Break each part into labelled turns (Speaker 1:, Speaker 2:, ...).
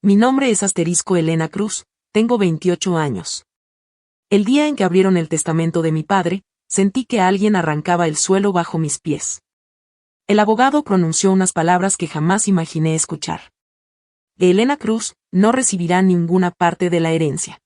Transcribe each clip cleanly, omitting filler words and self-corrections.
Speaker 1: Mi nombre es Elena Cruz, tengo 28 años. El día en que abrieron el testamento de mi padre, sentí que alguien arrancaba el suelo bajo mis pies. El abogado pronunció unas palabras que jamás imaginé escuchar. Elena Cruz no recibirá ninguna parte de la herencia.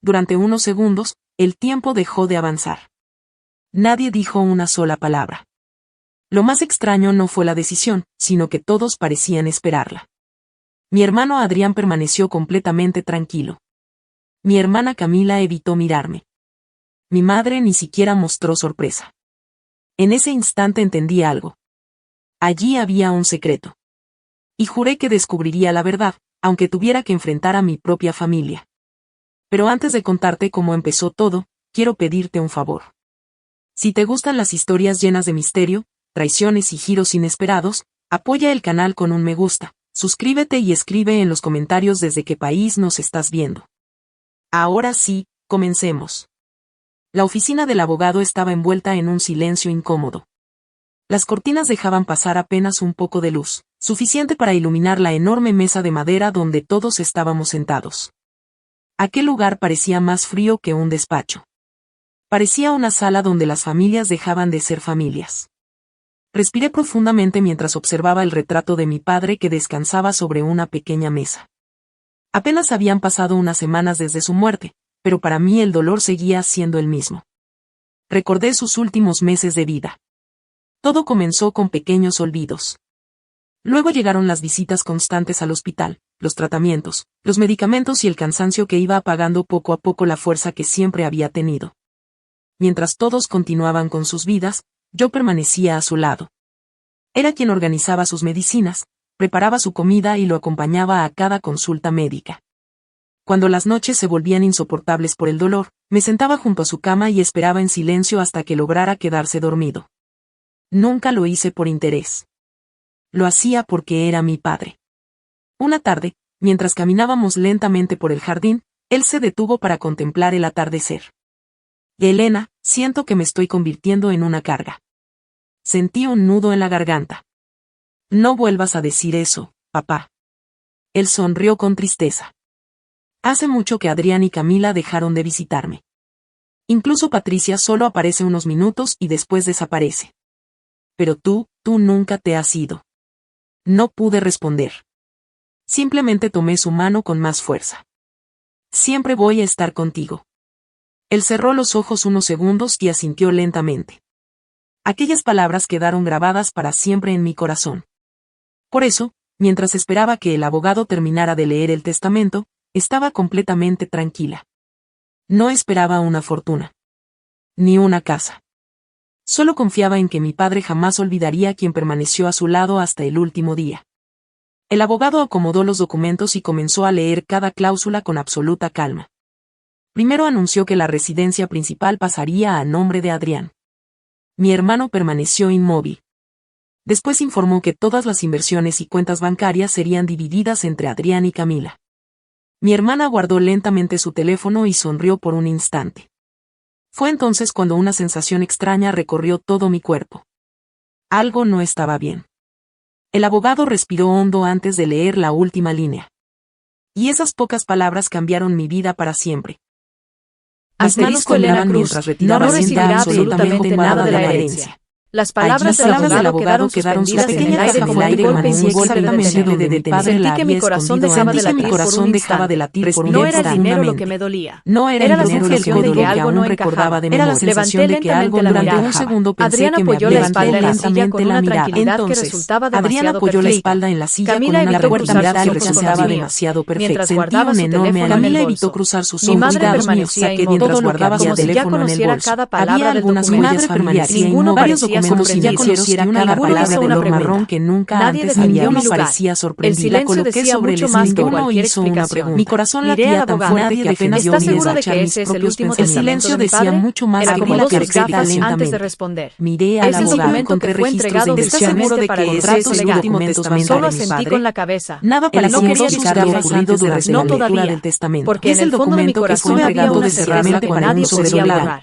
Speaker 1: Durante unos segundos, el tiempo dejó de avanzar. Nadie dijo una sola palabra. Lo más extraño no fue la decisión, sino que todos parecían esperarla. Mi hermano Adrián permaneció completamente tranquilo. Mi hermana Camila evitó mirarme. Mi madre ni siquiera mostró sorpresa. En ese instante entendí algo. Allí había un secreto. Y juré que descubriría la verdad, aunque tuviera que enfrentar a mi propia familia. Pero antes de contarte cómo empezó todo, quiero pedirte un favor. Si te gustan las historias llenas de misterio, traiciones y giros inesperados, apoya el canal con un me gusta, suscríbete y escribe en los comentarios desde qué país nos estás viendo. Ahora sí, comencemos. La oficina del abogado estaba envuelta en un silencio incómodo. Las cortinas dejaban pasar apenas un poco de luz, suficiente para iluminar la enorme mesa de madera donde todos estábamos sentados. Aquel lugar parecía más frío que un despacho. Parecía una sala donde las familias dejaban de ser familias. Respiré profundamente mientras observaba el retrato de mi padre que descansaba sobre una pequeña mesa. Apenas habían pasado unas semanas desde su muerte, pero para mí el dolor seguía siendo el mismo. Recordé sus últimos meses de vida. Todo comenzó con pequeños olvidos. Luego llegaron las visitas constantes al hospital, los tratamientos, los medicamentos y el cansancio que iba apagando poco a poco la fuerza que siempre había tenido. Mientras todos continuaban con sus vidas, yo permanecía a su lado. Era quien organizaba sus medicinas, preparaba su comida y lo acompañaba a cada consulta médica. Cuando las noches se volvían insoportables por el dolor, me sentaba junto a su cama y esperaba en silencio hasta que lograra quedarse dormido. Nunca lo hice por interés. Lo hacía porque era mi padre. Una tarde, mientras caminábamos lentamente por el jardín, él se detuvo para contemplar el atardecer. Elena, siento que me estoy convirtiendo en una carga. Sentí un nudo en la garganta. No vuelvas a decir eso, papá. Él sonrió con tristeza. Hace mucho que Adrián y Camila dejaron de visitarme. Incluso Patricia solo aparece unos minutos y después desaparece. Pero tú nunca te has ido. No pude responder. Simplemente tomé su mano con más fuerza. Siempre voy a estar contigo. Él cerró los ojos unos segundos y asintió lentamente. Aquellas palabras quedaron grabadas para siempre en mi corazón. Por eso, mientras esperaba que el abogado terminara de leer el testamento, estaba completamente tranquila. No esperaba una fortuna. Ni una casa. Solo confiaba en que mi padre jamás olvidaría quien permaneció a su lado hasta el último día. El abogado acomodó los documentos y comenzó a leer cada cláusula con absoluta calma. Primero anunció que la residencia principal pasaría a nombre de Adrián. Mi hermano permaneció inmóvil. Después informó que todas las inversiones y cuentas bancarias serían divididas entre Adrián y Camila. Mi hermana guardó lentamente su teléfono y sonrió por un instante. Fue entonces cuando una sensación extraña recorrió todo mi cuerpo. Algo no estaba bien. El abogado respiró hondo antes de leer la última línea. Y esas pocas palabras cambiaron mi vida para siempre. Mis manos temblaban mientras retiraba
Speaker 2: no recibirá absolutamente nada de la herencia. Las palabras del abogado quedaron suspendidas en el aire como un golpe ciego de detener. Sentí que mi corazón dejaba de latir por un instante. No era el dinero lo que me dolía.
Speaker 1: No era
Speaker 2: la sensación de que algo no encajaba.
Speaker 1: Era la sensación de que algo durante un segundo pensé
Speaker 2: Adrián
Speaker 1: que me
Speaker 2: apoyó la
Speaker 1: había
Speaker 2: espalda en la silla con una tranquilidad que resultaba demasiado perfecta. Camila evitó cruzar sus ojos. Mi madre permanecía inmóvil, como si ya conociera cada palabra del documento. Ninguno parecía sorprendido, ninguno hizo una pregunta.
Speaker 1: Que nunca
Speaker 2: Nadie
Speaker 1: antes
Speaker 2: defendió
Speaker 1: había
Speaker 2: mi lugar.
Speaker 1: parecía sorprendida.
Speaker 2: El silencio
Speaker 1: Coloqué
Speaker 2: decía
Speaker 1: sobre
Speaker 2: mucho
Speaker 1: el
Speaker 2: más que
Speaker 1: escritorio
Speaker 2: cualquier
Speaker 1: hizo una
Speaker 2: explicación.
Speaker 1: pregunta. Mi corazón
Speaker 2: Miré
Speaker 1: latía
Speaker 2: al
Speaker 1: tan
Speaker 2: abogado
Speaker 1: fuerte que apenas
Speaker 2: ¿Está
Speaker 1: yo
Speaker 2: seguro de
Speaker 1: echar
Speaker 2: que
Speaker 1: mis
Speaker 2: ese es el
Speaker 1: propios
Speaker 2: último
Speaker 1: pensamientos. El
Speaker 2: testamento
Speaker 1: silencio
Speaker 2: de mi
Speaker 1: decía
Speaker 2: padre?
Speaker 1: mucho más
Speaker 2: Él
Speaker 1: que
Speaker 2: acomodó
Speaker 1: cualquier
Speaker 2: sus gafas
Speaker 1: explicación.
Speaker 2: antes de responder.
Speaker 1: Miré al
Speaker 2: Es el
Speaker 1: abogado,
Speaker 2: documento que
Speaker 1: encontré
Speaker 2: fue
Speaker 1: registros
Speaker 2: entregado
Speaker 1: de
Speaker 2: oficialmente
Speaker 1: de
Speaker 2: para
Speaker 1: que
Speaker 2: que
Speaker 1: contratos
Speaker 2: sea
Speaker 1: y
Speaker 2: legal.
Speaker 1: documentos
Speaker 2: Solo
Speaker 1: bancarios.
Speaker 2: asentí con la cabeza.
Speaker 1: Nada
Speaker 2: Él no
Speaker 1: parecía
Speaker 2: quería
Speaker 1: juzgar lo
Speaker 2: discutir.
Speaker 1: ocurrido durante
Speaker 2: No
Speaker 1: la lectura
Speaker 2: todavía,
Speaker 1: del testamento.
Speaker 2: porque en
Speaker 1: Es el
Speaker 2: el fondo de mi
Speaker 1: documento que fue
Speaker 2: corazón había
Speaker 1: entregado
Speaker 2: una
Speaker 1: de
Speaker 2: certeza
Speaker 1: cerramiento
Speaker 2: que
Speaker 1: para
Speaker 2: nadie
Speaker 1: uso
Speaker 2: podía
Speaker 1: legal.
Speaker 2: borrar.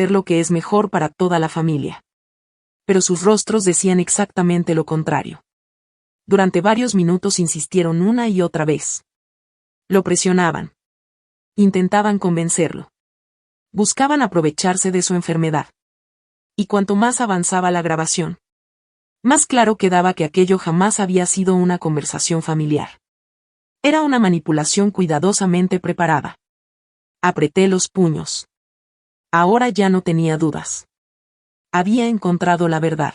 Speaker 1: hacer lo que es mejor para toda la familia. Pero sus rostros decían exactamente lo contrario. Durante varios minutos insistieron una y otra vez. Lo presionaban. Intentaban convencerlo. Buscaban aprovecharse de su enfermedad. Y cuanto más avanzaba la grabación, más claro quedaba que aquello jamás había sido una conversación familiar. Era una manipulación cuidadosamente preparada. Apreté los puños. Ahora ya no tenía dudas. Había encontrado la verdad.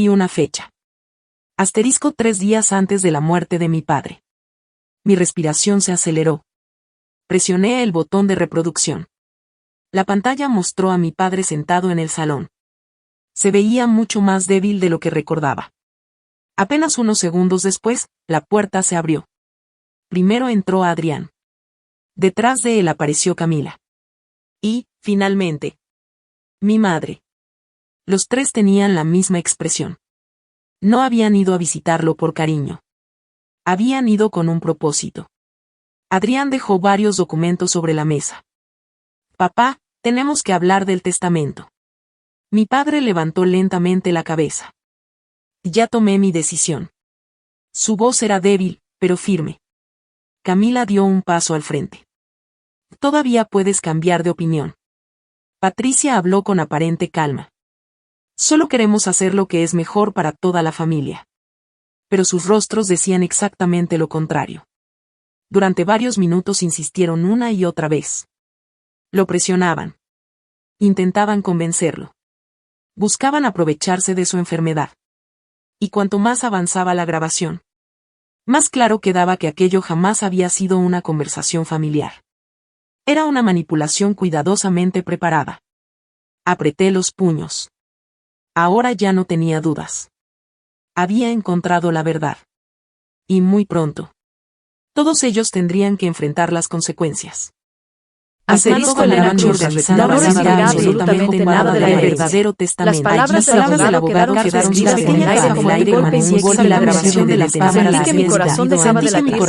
Speaker 1: vi una fecha. Asterisco 3 días antes de la muerte de mi padre. Mi respiración se aceleró. Presioné el botón de reproducción. La pantalla mostró a mi padre sentado en el salón. Se veía mucho más débil de lo que recordaba. Apenas unos segundos después, la puerta se abrió. Primero entró Adrián. Detrás de él apareció Camila. Y, finalmente, mi madre. Los tres tenían la misma expresión. No habían ido a visitarlo por cariño. Habían ido con un propósito. Adrián dejó varios documentos sobre la mesa. Papá, tenemos que hablar del testamento. Mi padre levantó lentamente la cabeza. Ya tomé mi decisión. Su voz era débil, pero firme. Camila dio un paso al frente. Todavía puedes cambiar de opinión. Patricia habló con aparente calma. Solo queremos hacer lo que es mejor para toda la familia. Pero sus rostros decían exactamente lo contrario. Durante varios minutos insistieron una y otra vez. Lo presionaban. Intentaban convencerlo. Buscaban aprovecharse de su enfermedad. Y cuanto más avanzaba la grabación, más claro quedaba que aquello jamás había sido una conversación familiar. Era una manipulación cuidadosamente preparada. Apreté los puños. Ahora ya no tenía dudas. Había encontrado la verdad. Y muy pronto. Todos ellos tendrían que enfrentar las consecuencias.
Speaker 2: Asterisco en la
Speaker 1: no recibirá absolutamente nada del verdadero testamento.
Speaker 2: Las palabras del abogado quedaron suspendidas en el aire como un golpe y golpe la grabación de las palabras. Sentí que mi corazón dejaba de latir por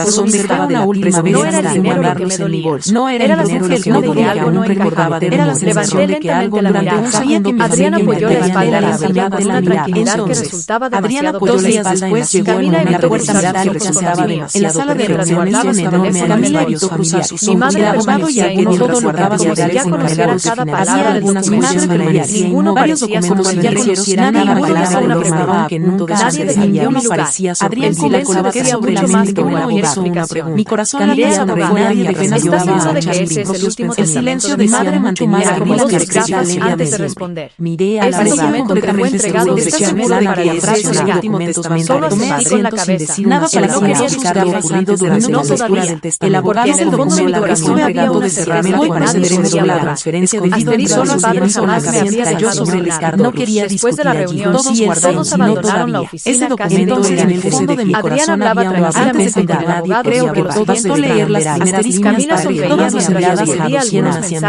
Speaker 2: una última vez. No era el dinero lo que me dolía.
Speaker 1: No era el dinero lo que me dolía, algo no recordaba de
Speaker 2: era la sensación de que algo durante un segundo Adrián apoyó la espalda de la silla con una tranquilidad que resultaba demasiado
Speaker 1: poderosa. Después llegó en la puerta que rechazaba demasiado. En la sala de reuniones Camila evitó cruzar sus ojos. El abogado ya todo guardaba sus
Speaker 2: ya conocía cada palabra del documento. Ninguno parecía sorprendido. Nadie podía una pregunta que nunca nadie defendió mi lugar. Adrián convenció de que era mucho más que una explicación.
Speaker 1: Mi corazón había nadie apenas
Speaker 2: ¿Estás seguro de que ese es el último
Speaker 1: silencio de mi madre mantenía
Speaker 2: acomodó sus gafas antes de responder?
Speaker 1: Miré al abogado completamente seguro de que
Speaker 2: el último testamento. Solo asentí con la cabeza. Nada parecía
Speaker 1: explicar lo ocurrido durante la lectura del testamento.
Speaker 2: El abogado en el fondo de mi corazón había una certeza
Speaker 1: de la transferencia de
Speaker 2: solo padres jamás me había
Speaker 1: cayó sobre el Ricardo.
Speaker 2: No quería
Speaker 1: después
Speaker 2: de la reunión, todos abandonaron la oficina.
Speaker 1: Ese documento en el fondo de mi corazón había tranquilamente con el abogado. Creo que pudiendo leer las primeras líneas
Speaker 2: todas las miradas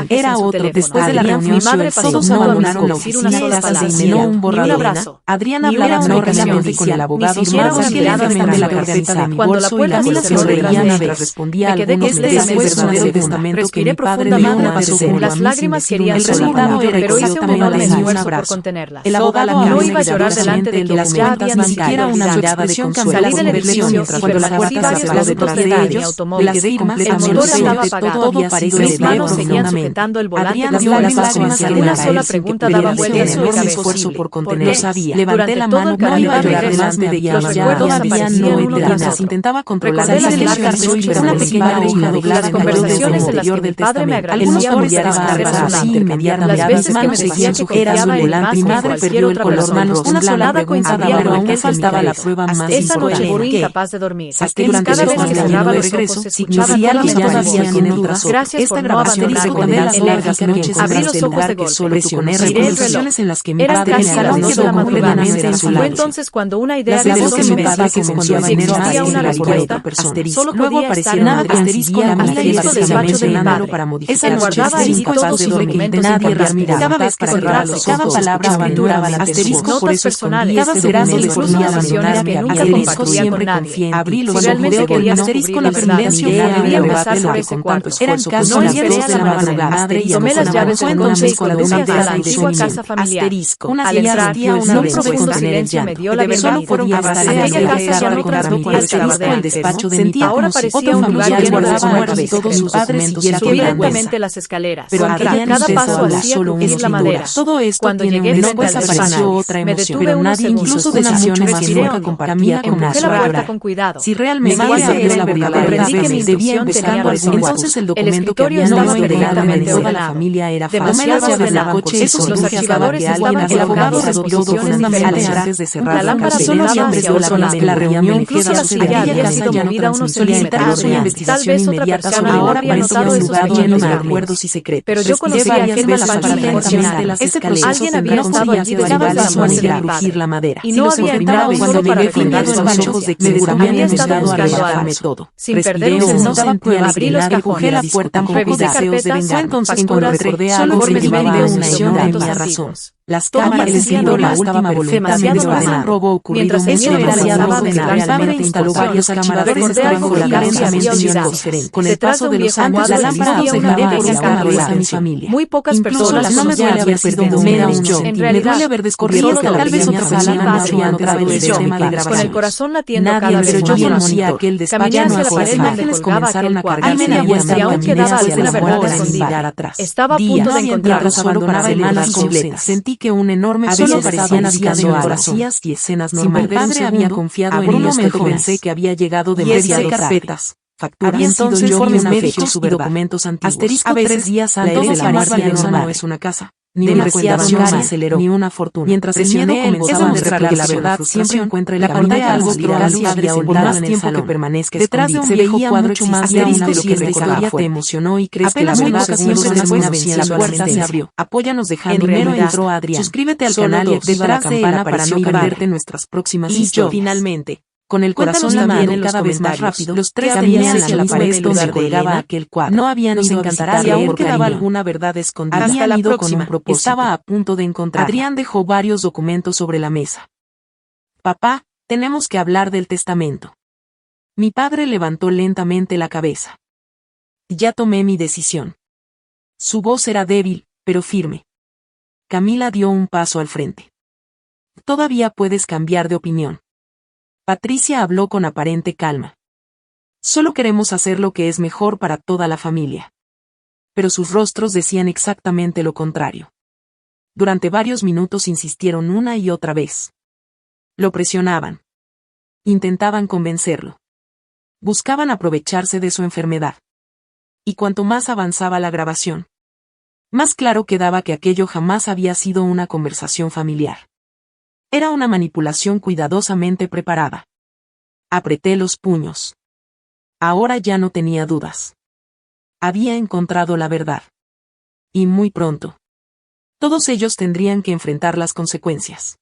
Speaker 1: era otro. Después de la reunión,
Speaker 2: mi madre
Speaker 1: todos abandonaron la oficina. Un
Speaker 2: abrazo.
Speaker 1: Adrián hablaba rápidamente con el abogado.
Speaker 2: De la carpeta de mi bolso y Camila se sonreía mientras respondía algunos meses después del testamento que mi padre las lágrimas querían
Speaker 1: el resultado era
Speaker 2: pero hice un enorme esfuerzo por contenerlas. El abogado no iba a llorar delante de quienes ya habían
Speaker 1: ni siquiera una mirada de consuelo.
Speaker 2: Salí del edificio cuando la puerta se cerró detrás de ellos,
Speaker 1: automóvil,
Speaker 2: el motor estaba apagado, mis manos seguían sujetando el volante, las lágrimas, una sola pregunta daba vueltas en mi cabeza.
Speaker 1: Lo sabía.
Speaker 2: Levanté la mano, no iba a llorar más de los recuerdos aparecían uno tras otro.
Speaker 1: Intentaba controlar
Speaker 2: el silencio y una pequeña hoja doblada. Las conversaciones en las que mi padre me agradecía las veces que me decía que confiaba en más que cualquier otra persona. Una solada coincidía con aquel faltaba la prueba más esa noche fui incapaz de dormir. Cada vez que cerraba los ojos escuchaba toda mi voz. Gracias por no abandonarme. Abrí los ojos de golpe. Miré el reloj. Eran casi las 2 de la madrugada. Fue entonces cuando una idea de voz me decía que si existía una respuesta, solo podía estar nada asterisco despacho de mi padre. Esa guardaba ahí todos sus documentos importantes. Cada vez que cerraba los ojos, cada palabra abandonaba la atención. Notas personales, cada frase, incluso decisiones que nunca compartía con nadie. Si realmente quería descubrir la verdad, debía empezar por ese cuarto. No esperé a la madrugada. Tomé las llaves de un coche y conduje hasta la antigua casa familiar. Al entrar, un profundo silencio me dio la bienvenida. Aquella casa ya no transmitía el calor de antes. Ahora parecía un lugar lleno de recuerdos y todos sus padres subí lentamente las escaleras.
Speaker 1: Pero
Speaker 2: cada paso hacía crujir la madera. Cuando llegué frente al despacho, me detuve unos segundos.
Speaker 1: Incluso decisiones que nunca compartía con
Speaker 2: empujé la puerta con cuidado.
Speaker 1: Si realmente era la verdad,
Speaker 2: comprendí que mi intuición tenía razón.
Speaker 1: Entonces el documento que
Speaker 2: había
Speaker 1: estaba
Speaker 2: perfectamente
Speaker 1: toda la familia era
Speaker 2: demasiado ordenado. Los archivadores estaban colocados en posiciones diferentes.
Speaker 1: Antes de cerrar
Speaker 2: la lámpara solo daba hacia otro lado.
Speaker 1: La reunión
Speaker 2: incluso la silla había sido movida unos centímetros. Tal vez otra persona no había notado esos pequeños
Speaker 1: recuerdos y secretos.
Speaker 2: Pero yo conocía a aquel malparido emocional. Alguien había estado allí desde la muerte de mi padre. Y no había entrado solo para refrendar sus manchos. Había estado buscando algo. Sin perder un segundo, abrí los cajones. Revisé carpetas, facturas, solo por medio de una acción de razón.
Speaker 1: Las
Speaker 2: Todo
Speaker 1: cámaras
Speaker 2: parecía
Speaker 1: de la
Speaker 2: normal,
Speaker 1: última voluntad
Speaker 2: demasiado
Speaker 1: de ordenar.
Speaker 2: normal.
Speaker 1: Robo ocurrido
Speaker 2: Mientras
Speaker 1: mucho
Speaker 2: Emilio
Speaker 1: demasiado
Speaker 2: realizaba
Speaker 1: de
Speaker 2: de
Speaker 1: la
Speaker 2: la
Speaker 1: padre instaló varios archivadores
Speaker 2: recordé
Speaker 1: estaban
Speaker 2: algo
Speaker 1: colocados
Speaker 2: que había olvidado.
Speaker 1: diferentes. Con el
Speaker 2: Detrás
Speaker 1: paso
Speaker 2: de
Speaker 1: de
Speaker 2: un
Speaker 1: los
Speaker 2: viejo
Speaker 1: años,
Speaker 2: cuadro
Speaker 1: la lámpara
Speaker 2: existía una
Speaker 1: dejaba
Speaker 2: pequeña
Speaker 1: por
Speaker 2: cámara
Speaker 1: vez a mi
Speaker 2: de
Speaker 1: familia.
Speaker 2: Muy pocas
Speaker 1: Incluso
Speaker 2: personas
Speaker 1: las
Speaker 2: no me
Speaker 1: conocían
Speaker 2: haber perdido
Speaker 1: menos
Speaker 2: menos
Speaker 1: un
Speaker 2: yo.
Speaker 1: centímetro.
Speaker 2: En
Speaker 1: Me
Speaker 2: realidad,
Speaker 1: duele haber descubierto
Speaker 2: solo
Speaker 1: que
Speaker 2: tal
Speaker 1: la
Speaker 2: vez
Speaker 1: pequeña
Speaker 2: otra
Speaker 1: familia
Speaker 2: persona
Speaker 1: no había entrado el
Speaker 2: y yo,
Speaker 1: sistema de
Speaker 2: con el
Speaker 1: grabación.
Speaker 2: corazón latiendo
Speaker 1: Nadie
Speaker 2: cada
Speaker 1: pero
Speaker 2: vez
Speaker 1: yo
Speaker 2: más
Speaker 1: conocí
Speaker 2: rápido.
Speaker 1: aquel despacho.
Speaker 2: Caminé hacia la
Speaker 1: Las
Speaker 2: pared donde
Speaker 1: imágenes
Speaker 2: colgaba
Speaker 1: comenzaron
Speaker 2: aquel
Speaker 1: a
Speaker 2: cuadro.
Speaker 1: cargarse
Speaker 2: Media vuelta, y aún quedaba alguna verdad
Speaker 1: escondida.
Speaker 2: escondida. Estaba a punto de encontrarla.
Speaker 1: Abandonaba semanas completas. Sentí que un enorme peso parecían habitando mi corazón. Y escenas normales. Mi padre había confiado en mí hasta que pensé que había llegado demasiado carpetas. Facturas, entonces informes médicos y documentos antiguos. Asterisco 3 días antes de la muerte no es una casa, ni una cuenta aceleró, ni una fortuna. Mientras el miedo comenzaba a mostrar que la verdad siempre encuentra la pantalla algo que casi había por más tiempo que permanezca detrás de un viejo cuadro mucho más grande de lo que esta historia te emocionó y crees que la verdad siempre termina venciendo. La puerta se abrió. Apóyanos dejando primero entró Adrián. Suscríbete al canal y activa la campana para no perderte nuestras próximas historias. Finalmente, con el corazón latiendo cada vez más rápido, los tres caminan hacia la pared donde colgaba aquel cuadro. No habían ido a visitar y aún quedaba alguna verdad escondida. Habían ido con un propósito. Estaba a punto de encontrar. Adrián dejó varios documentos sobre la mesa. Papá, tenemos que hablar del testamento. Mi padre levantó lentamente la cabeza. Ya tomé mi decisión. Su voz era débil, pero firme. Camila dio un paso al frente. Todavía puedes cambiar de opinión. Patricia habló con aparente calma. Solo queremos hacer lo que es mejor para toda la familia. Pero sus rostros decían exactamente lo contrario. Durante varios minutos insistieron una y otra vez. Lo presionaban. Intentaban convencerlo. Buscaban aprovecharse de su enfermedad. Y cuanto más avanzaba la grabación, más claro quedaba que aquello jamás había sido una conversación familiar. Era una manipulación cuidadosamente preparada. Apreté los puños. Ahora ya no tenía dudas. Había encontrado la verdad. Y muy pronto. Todos ellos tendrían que enfrentar las consecuencias.